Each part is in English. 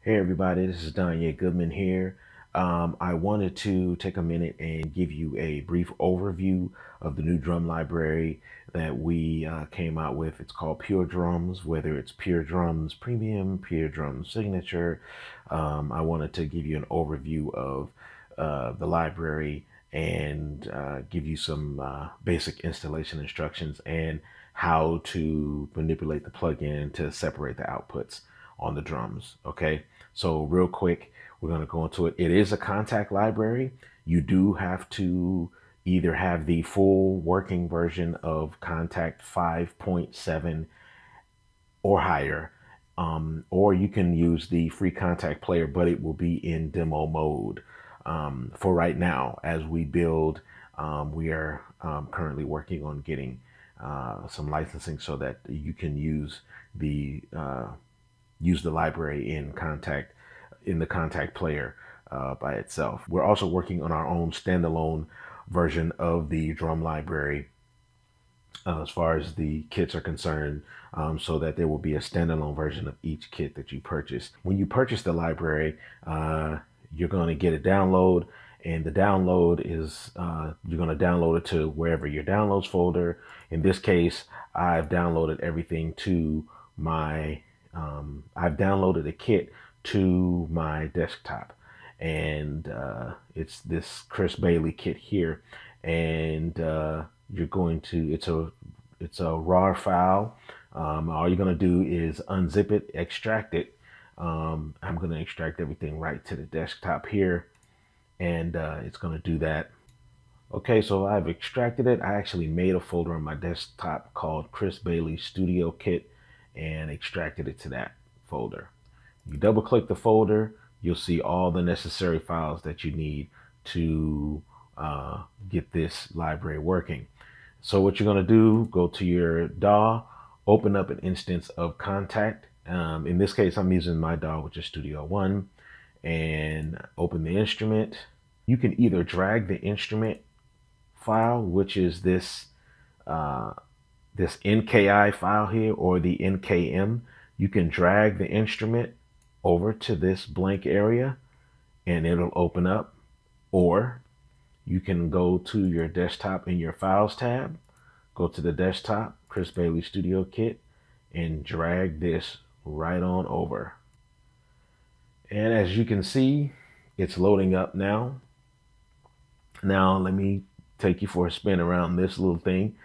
Hey everybody, this is Danye Goodman here. I wanted to take a minute and give you a brief overview of the new drum library that we came out with. It's called Pure Drums, whether it's Pure Drums Premium, Pure Drums Signature. I wanted to give you an overview of the library and give you some basic installation instructions and how to manipulate the plugin to separate the outputs on the drums. Okay, so real quick, we're going to go into it. It is a Kontakt library. You do have to either have the full working version of Kontakt 5.7 or higher, or you can use the free Kontakt player, but it will be in demo mode for right now. As we build, we are currently working on getting some licensing so that you can use the library in the Kontakt player by itself. We're also working on our own standalone version of the drum library as far as the kits are concerned, so that there will be a standalone version of each kit that you purchase. When you purchase the library, you're going to get a download, and the download is you're going to download it to wherever your downloads folder. In this case, I've downloaded everything to my I've downloaded a kit to my desktop, and it's this Chris Bailey kit here, and you're going to it's a raw file. All you're going to do is unzip it, extract it. I'm going to extract everything right to the desktop here, and it's going to do that. Okay, so I've extracted it. I actually made a folder on my desktop called Chris Bailey Studio Kit and extracted it to that folder. You double click the folder, you'll see all the necessary files that you need to get this library working. So what you're going to do, go to your DAW, open up an instance of Kontakt. In this case, I'm using my DAW, which is Studio One, and open the instrument. You can either drag the instrument file, which is this this NKI file here, or the NKM. You can drag the instrument over to this blank area and it'll open up, or you can go to your desktop in your files tab, go to the desktop, Chris Bailey Studio Kit, and drag this right on over. And as you can see, it's loading up now. Now let me take you for a spin around this little thing.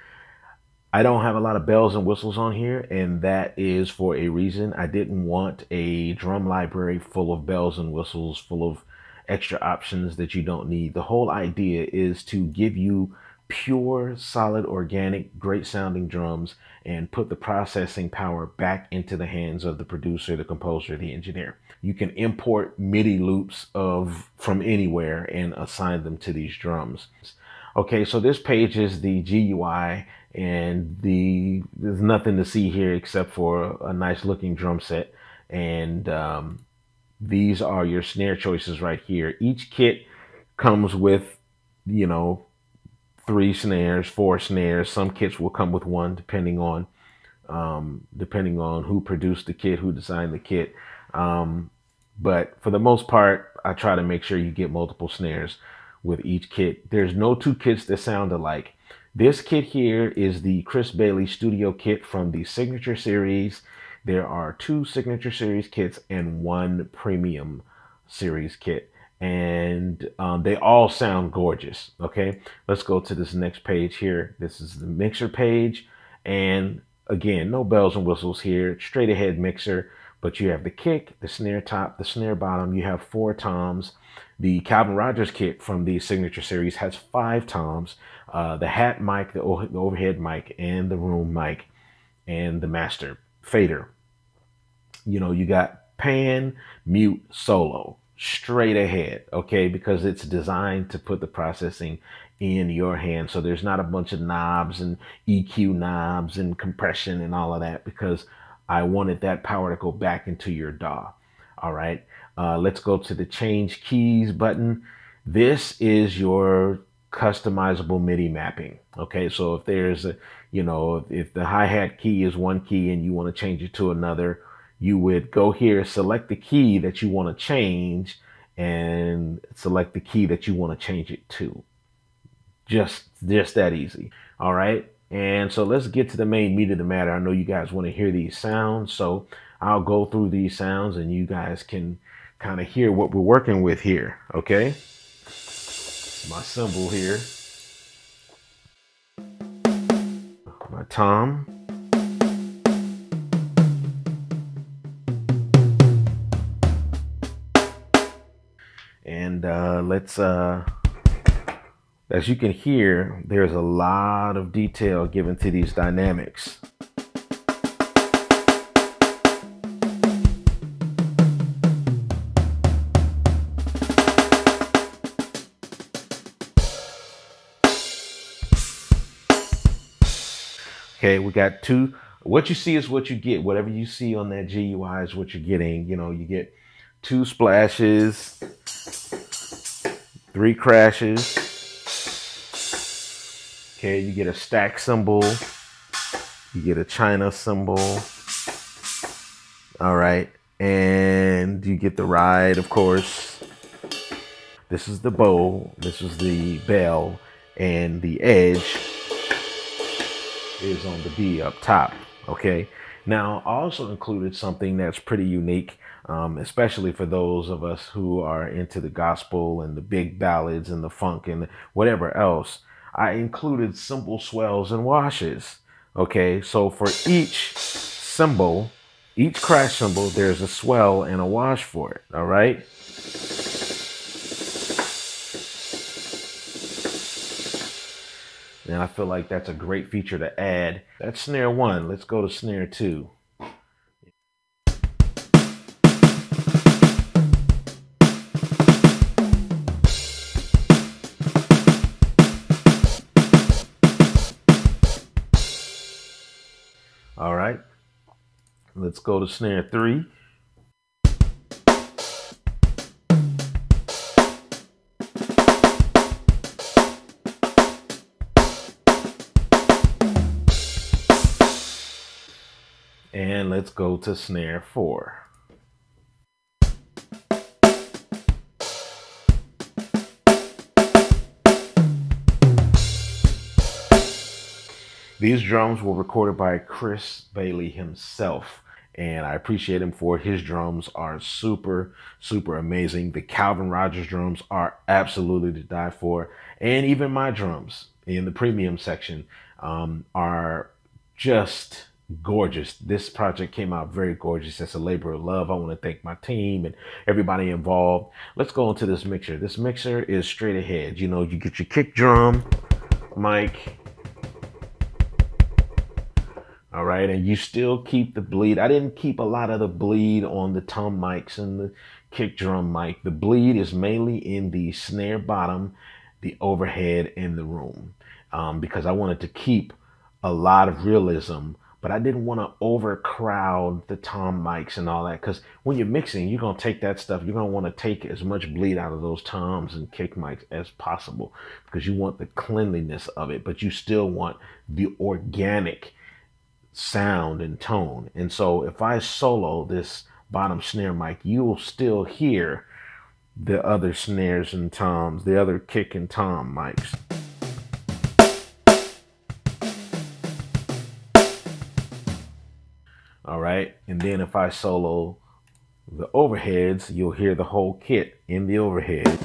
I don't have a lot of bells and whistles on here, and that is for a reason. I didn't want a drum library full of bells and whistles, full of extra options that you don't need. The whole idea is to give you pure, solid, organic, great sounding drums and put the processing power back into the hands of the producer, the composer, the engineer. You can import MIDI loops from anywhere and assign them to these drums. Okay, so this page is the GUI, and there's nothing to see here except for a nice looking drum set, and these are your snare choices right here. Each kit comes with, 3 snares, 4 snares. Some kits will come with 1, depending on who produced the kit, who designed the kit. But for the most part, I try to make sure you get multiple snares with each kit. There's no 2 kits that sound alike. This kit here is the Chris Bailey Studio Kit from the Signature Series. There are 2 Signature Series kits and 1 Premium Series kit, and they all sound gorgeous. Okay, let's go to this next page here. This is the mixer page, and again, no bells and whistles here, straight ahead mixer, but you have the kick, the snare top, the snare bottom. You have 4 toms. The Calvin Rogers kit from the Signature Series has 5 toms. The hat mic, the overhead mic, and the room mic, and the master fader. You got pan, mute, solo, straight ahead, okay, because it's designed to put the processing in your hand. So there's not a bunch of knobs and EQ knobs and compression and all of that, because I wanted that power to go back into your DAW. All right, let's go to the change keys button. This is your customizable MIDI mapping. Okay, so if there's if the hi-hat key is one key and you want to change it to another, you would go here, select the key that you want to change, and select the key that you want to change it to. Just that easy. All right. And so let's get to the main meat of the matter. I know you guys want to hear these sounds, so I'll go through these sounds and you guys can kind of hear what we're working with here. Okay. My cymbal here. My tom. And let's as you can hear, there's a lot of detail given to these dynamics. Okay, we got two. What you see is what you get. Whatever you see on that GUI is what you're getting. You know, you get 2 splashes, 3 crashes. Okay, you get a stack cymbal, you get a China cymbal, all right, and you get the ride, of course. This is the bow, this is the bell, and the edge is on the B up top, okay? Now, I also included something that's pretty unique, especially for those of us who are into the gospel and the big ballads and the funk and whatever else. I included cymbal swells and washes. Okay, so for each cymbal, each crash cymbal, there's a swell and a wash for it. All right. And I feel like that's a great feature to add. That's snare 1. Let's go to snare 2. All right, let's go to snare 3. And let's go to snare 4. These drums were recorded by Chris Bailey himself, and I appreciate him for his drums are super, super amazing. The Calvin Rogers drums are absolutely to die for, and even my drums in the premium section are just gorgeous. This project came out very gorgeous. It's a labor of love. I want to thank my team and everybody involved. Let's go into this mixer. This mixer is straight ahead. You know, you get your kick drum mic. All right, and you still keep the bleed. I didn't keep a lot of the bleed on the tom mics and the kick drum mic. The bleed is mainly in the snare bottom, the overhead, and the room, because I wanted to keep a lot of realism, but I didn't want to overcrowd the tom mics and all that, because when you're mixing, you're going to take that stuff. You're going to want to take as much bleed out of those toms and kick mics as possible, because you want the cleanliness of it, but you still want the organic sound and tone. And so if I solo this bottom snare mic, you'll still hear the other snares and toms, the other kick and tom mics. All right, and then if I solo the overheads, you'll hear the whole kit in the overhead.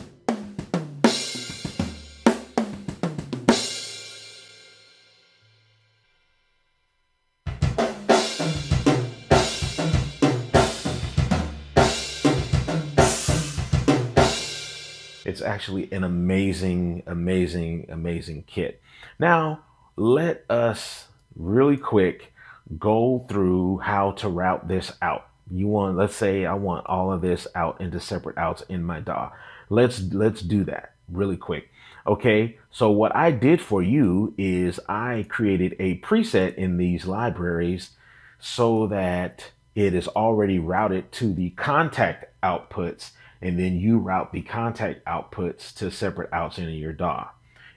It's actually an amazing, amazing, amazing kit. Now, let us really quick go through how to route this out. You want, let's say I want all of this out into separate outs in my DAW. Let's do that really quick. Okay, so what I did for you is I created a preset in these libraries so that it is already routed to the Kontakt outputs, and then you route the Kontakt outputs to separate outs in your DAW.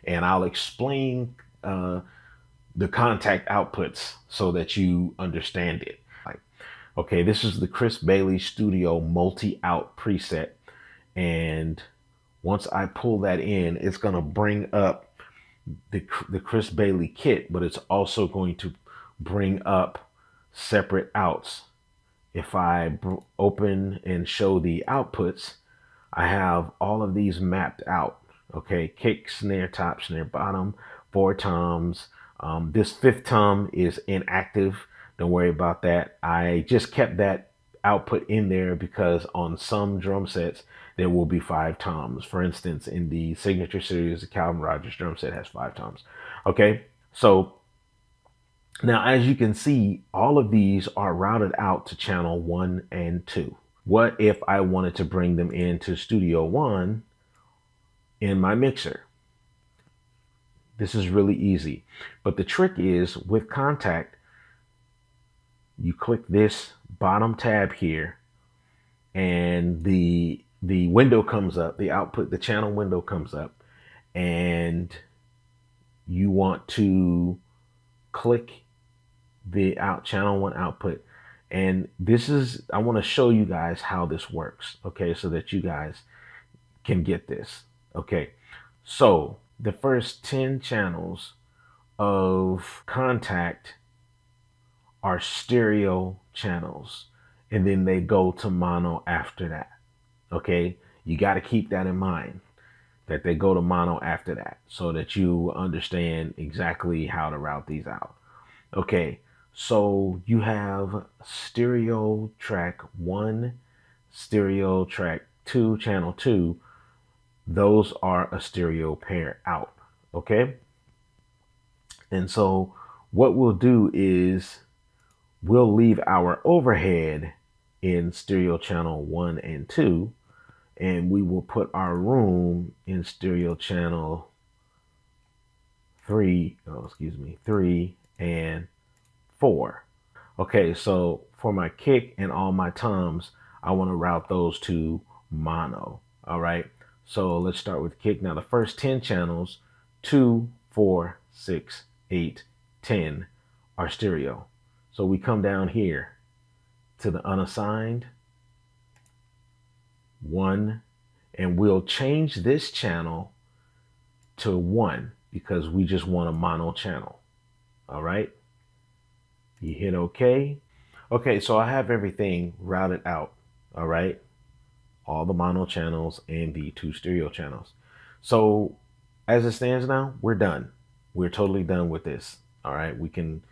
And I'll explain the Kontakt outputs so that you understand it. Okay, this is the Chris Bailey Studio multi-out preset. And once I pull that in, it's going to bring up the Chris Bailey kit, but it's also going to bring up separate outs. If I open and show the outputs, I have all of these mapped out. Okay, kick, snare top, snare bottom, 4 toms. This 5th tom is inactive. Don't worry about that. I just kept that output in there because on some drum sets there will be 5 toms. For instance, in the Signature Series, the Calvin Rogers drum set has 5 toms. Okay, so now as you can see, all of these are routed out to channel 1 and 2. What if I wanted to bring them into Studio One in my mixer? This is really easy, but the trick is with Kontakt, you click this bottom tab here and the window comes up, the channel window comes up, and you want to click the channel 1 output. And this is, I want to show you guys how this works, okay, so that you guys can get this. Okay, so the first 10 channels of Kontakt are stereo channels, and then they go to mono after that. Okay, you got to keep that in mind, that they go to mono after that, so that you understand exactly how to route these out. Okay, so you have stereo track 1, stereo track 2, channel 2. Those are a stereo pair out. Okay, and so what we'll do is we'll leave our overhead in stereo channel 1 and 2, and we will put our room in stereo channel 3 and 4. Okay, so for my kick and all my toms, I want to route those to mono. All right, so let's start with kick. Now the first 10 channels, 2, 4, 6, 8, 10 are stereo. So we come down here to the unassigned 1, and we'll change this channel to 1 because we just want a mono channel. All right, you hit OK. Okay, so I have everything routed out. All right, all the mono channels and the 2 stereo channels. So as it stands now, we're done. We're totally done with this. All right, we can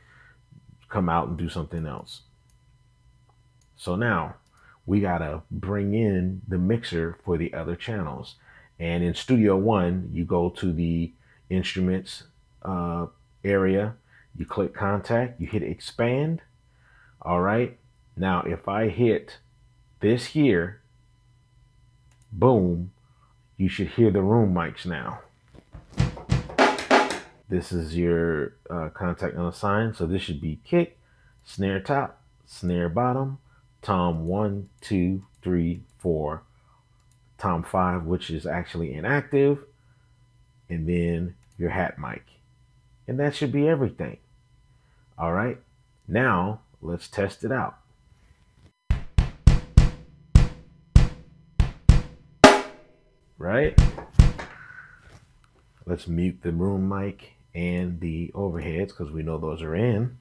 come out and do something else. So now we gotta bring in the mixer for the other channels. And in Studio One, you go to the instruments area, you click Kontakt, you hit expand. All right, now if I hit this here, boom, you should hear the room mics now. This is your Kontakt unassigned. So this should be kick, snare top, snare bottom, tom 1, 2, 3, 4, tom 5, which is actually inactive, and then your hat mic. And that should be everything. All right, now let's test it out. Right? Let's mute the room mic and the overheads because we know those are in.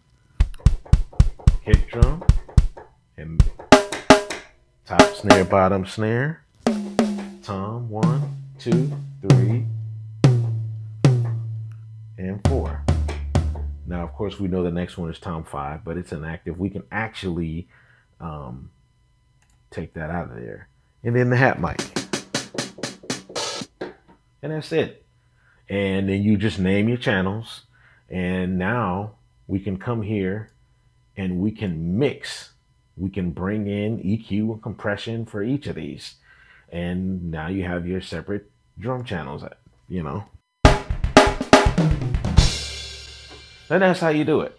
Kick drum and top snare, bottom snare, tom 1, 2, 3, and 4. Now, of course, we know the next one is tom 5, but it's inactive. We can actually take that out of there. And then the hat mic. And that's it. And then you just name your channels. And now we can come here and we can mix. We can bring in EQ and compression for each of these. And now you have your separate drum channels, you know. And that's how you do it.